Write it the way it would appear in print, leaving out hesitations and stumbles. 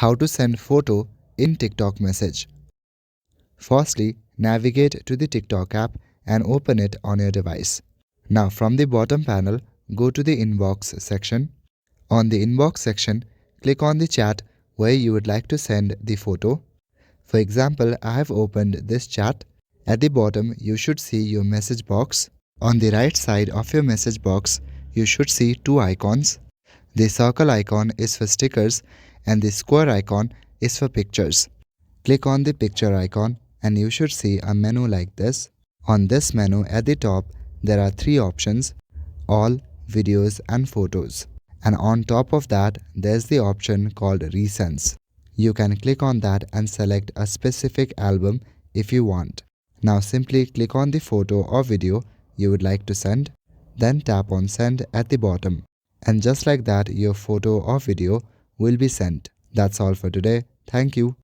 How to send photo in TikTok message. Firstly, navigate to the TikTok app and open it on your device. Now from the bottom panel, go to the inbox section. On the inbox section, click on the chat where you would like to send the photo. For example, I have opened this chat. At the bottom, you should see your message box. On the right side of your message box, you should see two icons. The circle icon is for stickers and the square icon is for pictures. Click on the picture icon and you should see a menu like this. On this menu at the top, there are three options: all, videos and photos. And on top of that, there's the option called Recents. You can click on that and select a specific album if you want. Now simply click on the photo or video you would like to send, then tap on Send at the bottom. And just like that, your photo or video will be sent. That's all for today. Thank you.